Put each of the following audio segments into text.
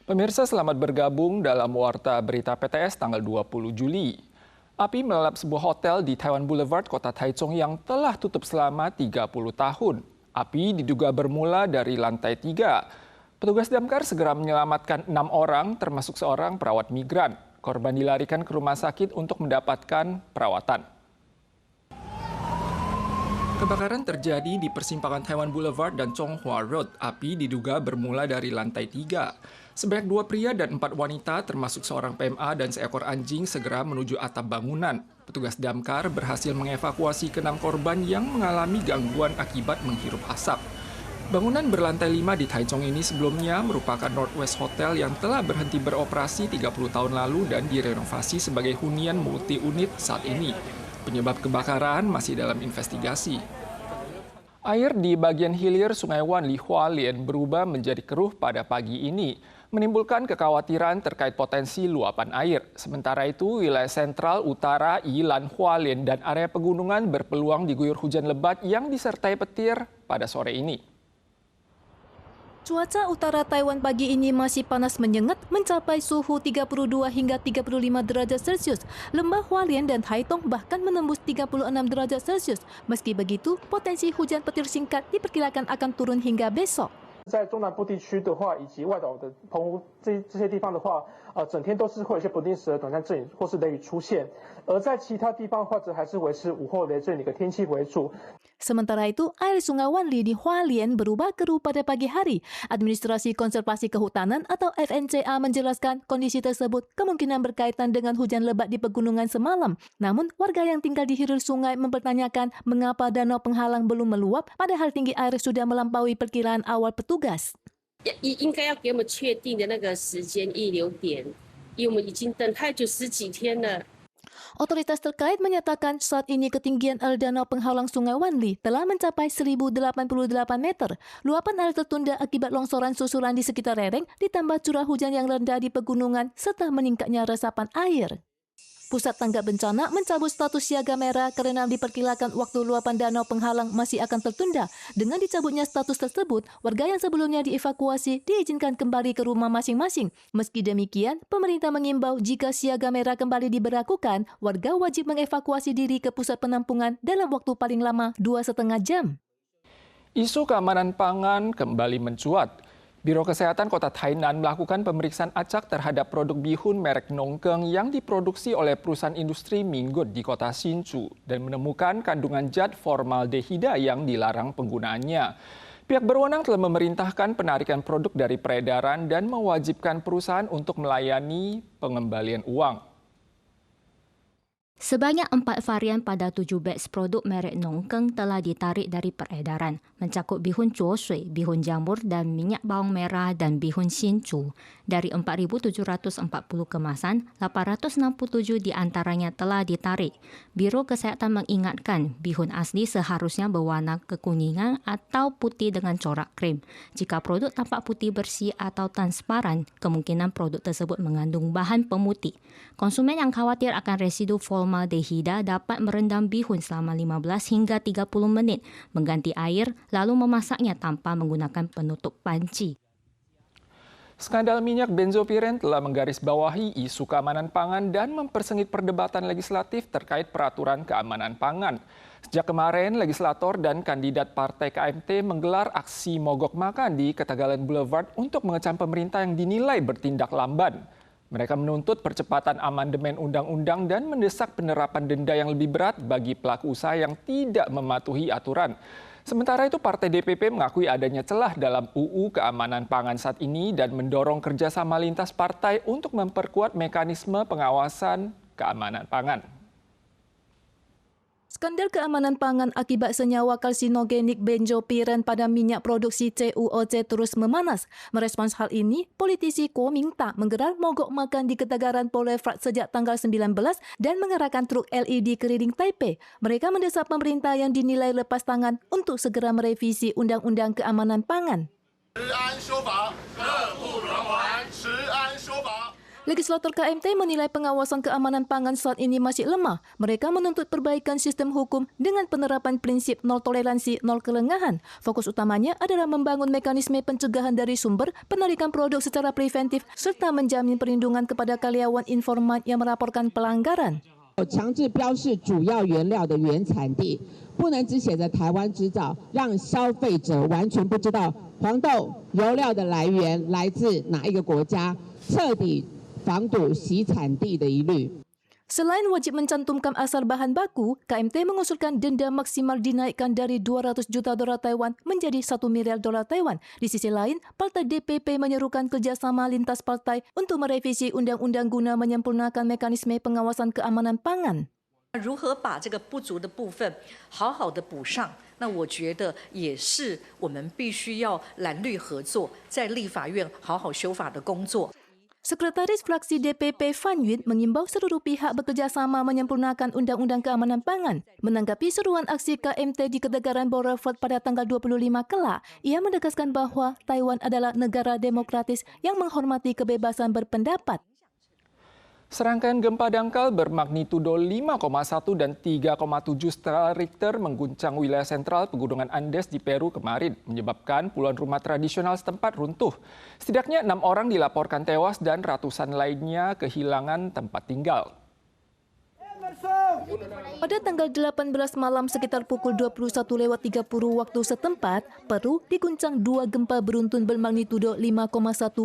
Pemirsa, selamat bergabung dalam Warta Berita PTS tanggal 20 Juli. Api melalap sebuah hotel di Taiwan Boulevard, Kota Taichung yang telah tutup selama 30 tahun. Api diduga bermula dari lantai 3. Petugas damkar segera menyelamatkan 6 orang, termasuk seorang perawat migran. Korban dilarikan ke rumah sakit untuk mendapatkan perawatan. Kebakaran terjadi di persimpangan Taiwan Boulevard dan Chonghua Road. Api diduga bermula dari lantai 3. Sebanyak 2 pria dan 4 wanita, termasuk seorang PMA dan seekor anjing, segera menuju atap bangunan. Petugas damkar berhasil mengevakuasi ke-6 korban yang mengalami gangguan akibat menghirup asap. Bangunan berlantai 5 di Taichung ini sebelumnya merupakan Northwest Hotel yang telah berhenti beroperasi 30 tahun lalu dan direnovasi sebagai hunian multi-unit saat ini. Penyebab kebakaran masih dalam investigasi. Air di bagian hilir Sungai Wan Li Hualien berubah menjadi keruh pada pagi ini, menimbulkan kekhawatiran terkait potensi luapan air. Sementara itu, wilayah sentral, utara, Yilan, Hualien, dan area pegunungan berpeluang diguyur hujan lebat yang disertai petir pada sore ini. Cuaca utara Taiwan pagi ini masih panas menyengat mencapai suhu 32 hingga 35 derajat Celcius. Lembah Hualien dan Taitung bahkan menembus 36 derajat Celcius. Meski begitu, potensi hujan petir singkat diperkirakan akan turun hingga besok. 在中南部地区的话，以及外岛的澎湖这些地方的话，整天都是会有一些不定时的短暂阵雨或是雷雨出现。而在其他地方的话，则还是维持午后雷阵雨的一个天气为主。 Sementara itu, air Sungai Wanli di Hualien berubah keruh pada pagi hari. Administrasi Konservasi Kehutanan atau FNCA menjelaskan kondisi tersebut kemungkinan berkaitan dengan hujan lebat di pegunungan semalam. Namun, warga yang tinggal di hilir sungai mempertanyakan mengapa danau penghalang belum meluap padahal tinggi air sudah melampaui perkiraan awal petugas. 应该要给我们确定的那个时间溢流点，因为我们已经等太久十几天了。 Otoritas terkait menyatakan saat ini ketinggian air danau penghalang Sungai Wanli telah mencapai 1.088 meter. Luapan air tertunda akibat longsoran susulan di sekitar lereng ditambah curah hujan yang rendah di pegunungan serta meningkatnya resapan air. Pusat Tanggap Bencana mencabut status siaga merah karena diperkirakan waktu luapan danau penghalang masih akan tertunda. Dengan dicabutnya status tersebut, warga yang sebelumnya dievakuasi diizinkan kembali ke rumah masing-masing. Meski demikian, pemerintah mengimbau jika siaga merah kembali diberlakukan, warga wajib mengevakuasi diri ke pusat penampungan dalam waktu paling lama 2,5 jam. Isu keamanan pangan kembali mencuat. Biro Kesehatan Kota Tainan melakukan pemeriksaan acak terhadap produk bihun merek Nongkeng yang diproduksi oleh perusahaan industri Minggut di kota Hsinchu dan menemukan kandungan zat formaldehida yang dilarang penggunaannya. Pihak berwenang telah memerintahkan penarikan produk dari peredaran dan mewajibkan perusahaan untuk melayani pengembalian uang. Sebanyak 4 varian pada 7 batch produk merek Nongkeng telah ditarik dari peredaran, mencakup bihun cuosui, bihun jamur dan minyak bawang merah dan bihun Hsinchu. Dari 4.740 kemasan, 867 di antaranya telah ditarik. Biro Kesehatan mengingatkan bihun asli seharusnya berwarna kekuningan atau putih dengan corak krem. Jika produk tampak putih bersih atau transparan, kemungkinan produk tersebut mengandung bahan pemutih. Konsumen yang khawatir akan residu formaldehida dapat merendam bihun selama 15 hingga 30 menit, mengganti air, lalu memasaknya tanpa menggunakan penutup panci. Skandal minyak benzopiren telah menggarisbawahi isu keamanan pangan dan mempersengit perdebatan legislatif terkait peraturan keamanan pangan. Sejak kemarin, legislator dan kandidat partai KMT menggelar aksi mogok makan di Ketagalan Boulevard untuk mengecam pemerintah yang dinilai bertindak lamban. Mereka menuntut percepatan amandemen undang-undang dan mendesak penerapan denda yang lebih berat bagi pelaku usaha yang tidak mematuhi aturan. Sementara itu, Partai DPP mengakui adanya celah dalam UU Keamanan Pangan saat ini dan mendorong kerjasama lintas partai untuk memperkuat mekanisme pengawasan keamanan pangan. Skandal keamanan pangan akibat senyawa karsinogenik benzopiren pada minyak produksi CUOC terus memanas. Merespons hal ini, politisi Kuo Mingta menggelar mogok makan di Ketagalan Boulevard sejak tanggal 19 dan mengerahkan truk LED keliling Taipei. Mereka mendesak pemerintah yang dinilai lepas tangan untuk segera merevisi Undang-Undang Keamanan Pangan. Legislator KMT menilai pengawasan keamanan pangan saat ini masih lemah. Mereka menuntut perbaikan sistem hukum dengan penerapan prinsip nol toleransi, nol kelengahan. Fokus utamanya adalah membangun mekanisme pencegahan dari sumber, penarikan produk secara preventif, serta menjamin perlindungan kepada karyawan informan yang melaporkan pelanggaran. 强制标示主要原料的原产地，不能只写着台湾制造，让消费者完全不知道黄豆油料的来源来自哪一个国家，彻底防堵洗产地的疑虑。 Selain wajib mencantumkan asal bahan baku, KMT mengusulkan denda maksimal dinaikkan dari 200 juta dolar Taiwan menjadi 1 miliar dolar Taiwan. Di sisi lain, Partai DPP menyerukan kerjasama lintas partai untuk merevisi undang-undang guna menyempurnakan mekanisme pengawasan keamanan pangan. 如何把这个不足的部分好好的补上？那我觉得也是我们必须要蓝绿合作，在立法院好好修法的工作。 Sekretaris Fraksi DPP Fan Yun mengimbau seluruh pihak bekerjasama menyempurnakan Undang-Undang Keamanan Pangan. Menanggapi seruan aksi KMT di Kedegaran Boulevard pada tanggal 25 kelak, ia menegaskan bahwa Taiwan adalah negara demokratis yang menghormati kebebasan berpendapat. Serangkaian gempa dangkal bermagnitudo 5,1 dan 3,7 skala Richter mengguncang wilayah sentral Pegunungan Andes di Peru kemarin, menyebabkan puluhan rumah tradisional setempat runtuh. Setidaknya 6 orang dilaporkan tewas dan ratusan lainnya kehilangan tempat tinggal. Pada tanggal 18 malam sekitar pukul 21.30 waktu setempat, Peru diguncang 2 gempa beruntun bermagnitudo 5,1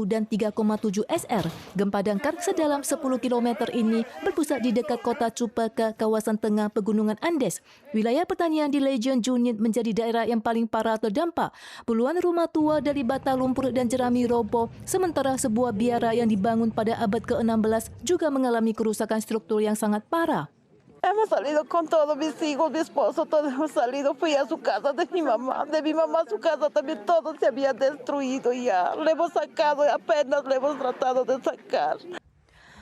dan 3,7 SR. Gempa dangkal sedalam 10 km ini berpusat di dekat kota Chupaca, kawasan tengah Pegunungan Andes. Wilayah pertanian di Legion Junín menjadi daerah yang paling parah terdampak. Puluhan rumah tua dari bata lumpur dan jerami roboh, sementara sebuah biara yang dibangun pada abad ke-16 juga mengalami kerusakan struktur yang sangat parah. Hemos salido con todos mis hijos, mi esposo, todos hemos salido. Fui a su casa de mi mamá su casa también todo se había destruido ya. Le hemos sacado, apenas le hemos tratado de sacar.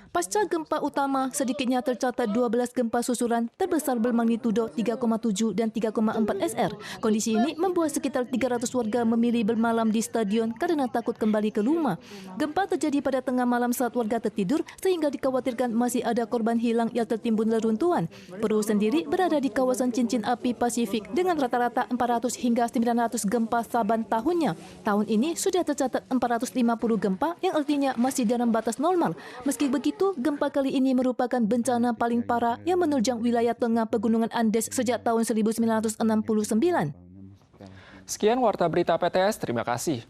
Pasca gempa utama, sedikitnya tercatat 12 gempa susulan terbesar bermagnitudo 3,7 dan 3,4 SR. Kondisi ini membuat sekitar 300 warga memilih bermalam di stadion karena takut kembali ke rumah. Gempa terjadi pada tengah malam saat warga tertidur sehingga dikhawatirkan masih ada korban hilang yang tertimbun reruntuhan. Peru sendiri berada di kawasan cincin api Pasifik dengan rata-rata 400 hingga 900 gempa saban tahunnya. Tahun ini sudah tercatat 450 gempa yang artinya masih dalam batas normal. Meski begitu, gempa kali ini merupakan bencana paling parah yang menerjang wilayah tengah Pegunungan Andes sejak tahun 1969. Sekian Warta Berita PTS, terima kasih.